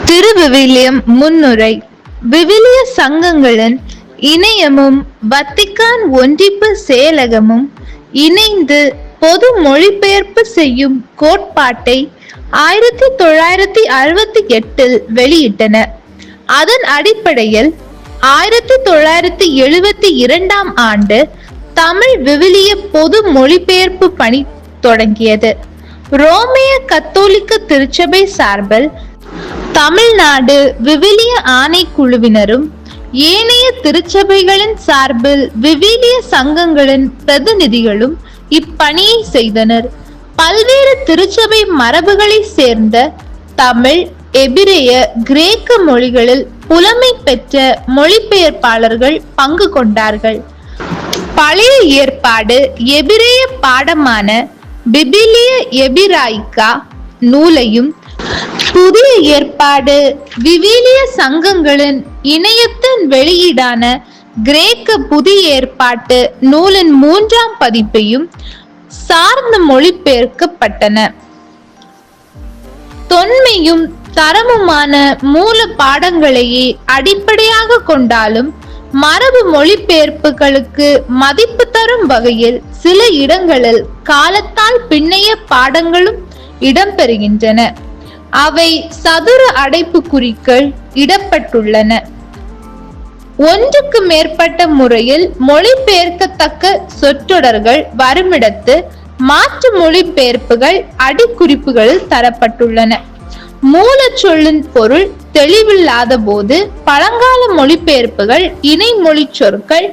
திருவிவிலியம் முன்னுரை. விவிலிய சங்கங்களின் இணையமும் வத்திக்கான் ஒன்றிப்பு செயலகமும் இணைந்து பொது மொழிபெயர்ப்பு செய்யும் கோட்பாட்டை 1968 வெளியிட்டன. அதன் அடிப்படையில் 1972 ஆண்டு தமிழ் விவிலிய பொது மொழிபெயர்ப்பு பணி தொடங்கியது. ரோமிய கத்தோலிக்க திருச்சபை சார்பில் தமிழ்நாடு விவிலிய ஆணைக்குழுவினரும் ஏனைய திருச்சபைகளின் சார்பில் விவிலிய சங்கங்களின் பிரதிநிதிகளும் இப்பணியை செய்தனர். பல்வேறு திருச்சபை மரபுகளை சேர்ந்த தமிழ், எபிரேய, கிரேக்க மொழிகளில் புலமை பெற்ற மொழிபெயர்ப்பாளர்கள் பங்கு கொண்டார்கள். பழைய ஏற்பாடு எபிரேய பாடமான பிபிலிய எபிராயிக்கா நூலையும் புதிய ஏற்பாடு விவிலிய சங்கங்களின் இணையத்தின் வெளியீடான கிரேக்க புதிய ஏற்பாட்டு நூலின் 3ஆம் பதிப்பையும் சார்ந்த மொழிபெயர்க்கப்பட்டன. தொன்மையும் தரமுமான மூல பாடங்களையே அடிப்படையாக கொண்டாலும் மரபு மொழிபெயர்ப்புகளுக்கு மதிப்பு தரும் வகையில் சில இடங்களில் காலத்தால் பின்னைய பாடங்களும் இடம்பெறுகின்றன. அவை சதுர அடைப்புக்குறிகள் இடப்பட்டுள்ளன. ஒன்றுக்கு மேற்பட்ட முறையில் மொழிபெயர்க்கத்தக்க சொற்றொடர்கள் வருமிடத்து மாற்று மொழிபெயர்ப்புகள் அடிக்குறிப்புகளில் தரப்பட்டுள்ளன. மூல சொல்லின் பொருள் தெளிவில்லாத போது பழங்கால மொழிபெயர்ப்புகள் இணை மொழி சொற்கள்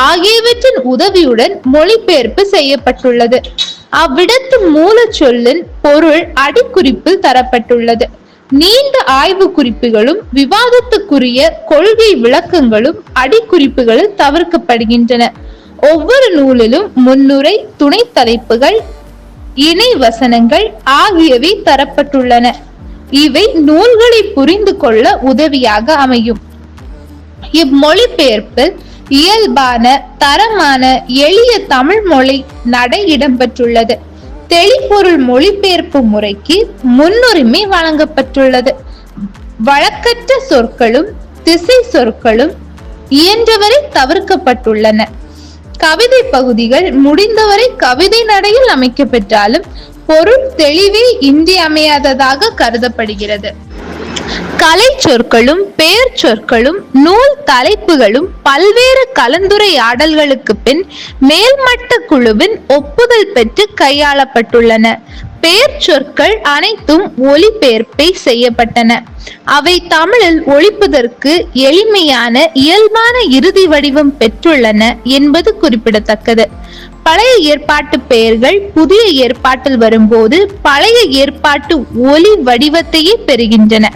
ஆகியவற்றின் உதவியுடன் மொழிபெயர்ப்பு செய்யப்பட்டுள்ளது. அவ்விடத்து மூல சொல்லின் பொருள் அடிக்குறிப்பில் தரப்பட்டுள்ளது. நீண்ட ஆய்வு குறிப்புகளும் விவாதத்துக்குரிய கொள்கை விளக்கங்களும் அடிக்குறிப்புகளில் தவிர்க்கப்படுகின்றன. ஒவ்வொரு நூலிலும் முன்னுரை, துணை தலைப்புகள், இணை வசனங்கள் ஆகியவை தரப்பட்டுள்ளன. இவை நூல்களை புரிந்து கொள்ள உதவியாக அமையும். இம்மொழிபெயர்ப்பில் இயல்பான, தரமான, எளிய தமிழ் மொழி நடை இடம்பெற்றுள்ளது. தெளிப்பொருள் மொழிபெயர்ப்பு முறைக்கு முன்னுரிமை வழங்கப்பட்டுள்ளது. வழக்கற்ற சொற்களும் திசை சொற்களும் இயன்றவரை தவிர்க்கப்பட்டுள்ளன. கவிதை பகுதிகள் முடிந்தவரை கவிதை நடையில் அமைக்கப்பெற்றாலும் பொருள் தெளிவே இன்றியமையாததாக கருதப்படுகிறது. கலை சொற்களும் பெயர் சொற்களும் நூல் தலைப்புகளும் பல்வேறு கலந்துரையாடல்களுக்கு பின் மேல்மட்ட குழுவின் ஒப்புதல் பெற்று கையாளப்பட்டுள்ளன. பெயர் சொற்கள் அனைத்தும் ஒலிபெயர்ப்பை செய்யப்பட்டன. அவை தமிழில் ஒலிப்பதற்கு எளிமையான, இயல்பான இறுதி வடிவம் பெற்றுள்ளன என்பது குறிப்பிடத்தக்கது. பழைய ஏற்பாட்டு பெயர்கள் புதிய ஏற்பாட்டில் வரும்போது பழைய ஏற்பாட்டு ஒலி வடிவத்தையே பெறுகின்றன.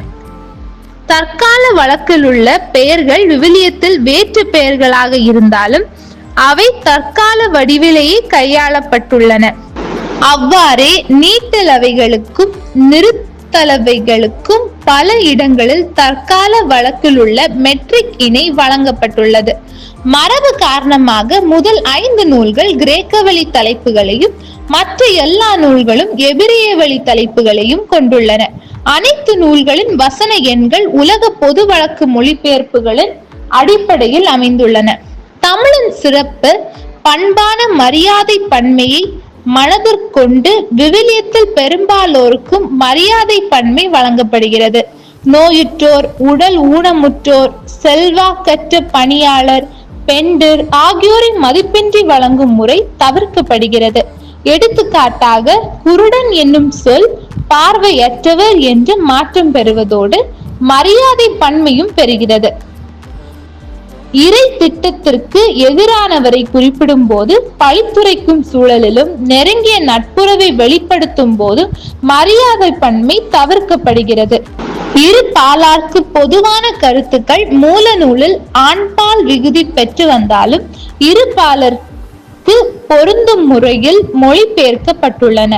தற்கால வழக்கில் உள்ள பெயர்கள் விவிலியத்தில் வேற்று பெயர்களாக இருந்தாலும் அவை தற்கால வடிவிலேயே கையாளப்பட்டுள்ளன. அவ்வாறே நீட்டலவைகளுக்கும் நிறுத்தலவைகளுக்கும் பல இடங்களில் தற்கால வழக்கில் உள்ள மெட்ரிக் இணை வழங்கப்பட்டுள்ளது. மரபு காரணமாக முதல் 5 நூல்கள் கிரேக்க வழி தலைப்புகளையும் மற்ற எல்லா நூல்களும் எபிரேய வழி தலைப்புகளையும் கொண்டுள்ளன. அனைத்து நூல்களின் வசன எண்கள் உலக பொது வழக்கு மொழிபெயர்ப்புகளின் அடிப்படையில் அமைந்துள்ளன. தமிழின் சிறப்பு பண்பான மரியாதை பன்மையை மனதிற்கொண்டு விவிலியத்தில் பெரும்பாலோருக்கும் மரியாதை பன்மை வழங்கப்படுகிறது. நோயுற்றோர், உடல் ஊனமுற்றோர், செல்வாக்கற்ற பணியாளர், பெண்டர் ஆகியோரை மதிப்பின்றி வழங்கும் முறை தவிர்க்கப்படுகிறது. எடுத்துக்காட்டாக குருடன் என்னும் சொல் பார்வையற்றவர் என்று மாற்றம் பெறுவதோடு மரியாதை பன்மையும் பெறுகிறது. இறை திட்டத்திற்கு எதிரானவரை குறிப்பிடும் போது பழித்துரைக்கும் சூழலிலும் நெருங்கிய நட்புறவை வெளிப்படுத்தும் போது மரியாதை பன்மை தவிர்க்கப்படுகிறது. இரு பாலார்க்கு பொதுவான கருத்துக்கள் மூல நூலில் ஆண்பால் விகுதி பெற்று வந்தாலும் இரு பாலருக்கு பொருந்தும் முறையில் மொழிபெயர்க்கப்பட்டுள்ளன.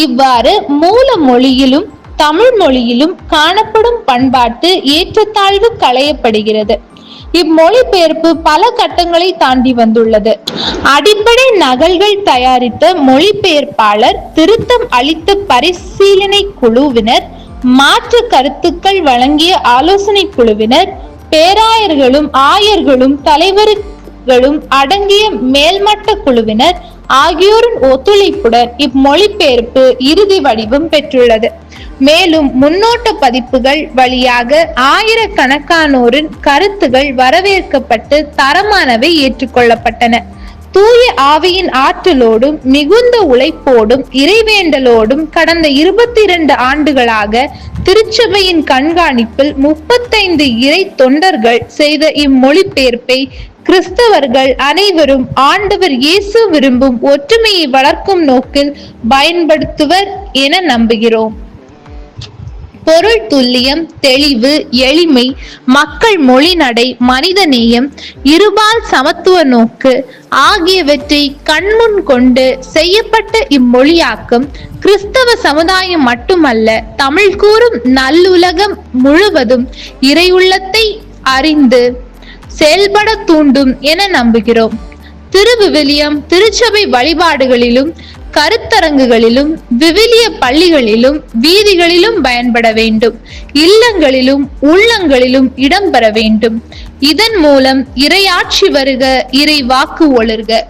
இவ்வாறு மூல மொழியிலும் தமிழ் மொழியிலும் காணப்படும் பண்பாட்டு ஏற்றத்தாழ்வு களையப்படுகிறது. இம்மொழிபெயர்ப்பு பல கட்டங்களை தாண்டி வந்துள்ளது. அடிப்படை நகல்கள் தயாரித்த மொழிபெயர்ப்பாளர், திருத்தம் அளித்த பரிசீலனை குழுவினர், மாற்று கருத்துக்கள் வழங்கிய ஆலோசனை குழுவினர், பேராயர்களும் ஆயர்களும் தலைவர்களும் அடங்கிய மேல்மட்ட குழுவினர் ஆகியோரின் ஒத்துழைப்புடன் இம்மொழிபெயர்ப்பு இறுதி வடிவம் பெற்றுள்ளது. மேலும் முன்னோட்ட பதிப்புகள் வழியாக ஆயிரக்கணக்கானோரின் கருத்துகள் வரவேற்கப்பட்டு தரமானவை ஏற்றுக்கொள்ளப்பட்டன. தூய ஆவியின் ஆற்றலோடும் மிகுந்த உழைப்போடும் இறைவேண்டலோடும் கடந்த 22 ஆண்டுகளாக திருச்சபையின் கண்காணிப்பில் 35 இறை தொண்டர்கள் செய்த இம்மொழிபெயர்ப்பை கிறிஸ்தவர்கள் அனைவரும் ஆண்டவர் இயேசு விரும்பும் ஒற்றுமையை வளர்க்கும் நோக்கில் பயன்படுத்துவர் என நம்புகிறோம். பொருள் துல்லியம், தெளிவு, எளிமை, மக்கள் மொழி நடை, மனிதநேயம், இருபால் சமத்துவ நோக்கு ஆகியவற்றை கண்முன் கொண்டு செய்யப்பட்ட இம்மொழியாக்கம் கிறிஸ்தவ சமுதாயம் மட்டுமல்ல, தமிழ் கூறும் நல்லுலகம் முழுவதும் இறையுள்ளத்தை அறிந்து செயல்பட தூண்டும் என நம்புகிறோம். திருவிவிலியம் திருச்சபை வழிபாடுகளிலும் கருத்தரங்குகளிலும் விவிலிய பள்ளிகளிலும் வீதிகளிலும் பயன்பட வேண்டும். இல்லங்களிலும் உள்ளங்களிலும் இடம்பெற வேண்டும். இதன் மூலம் இறையாட்சி வருக, இறை வாக்கு ஒளிர்க.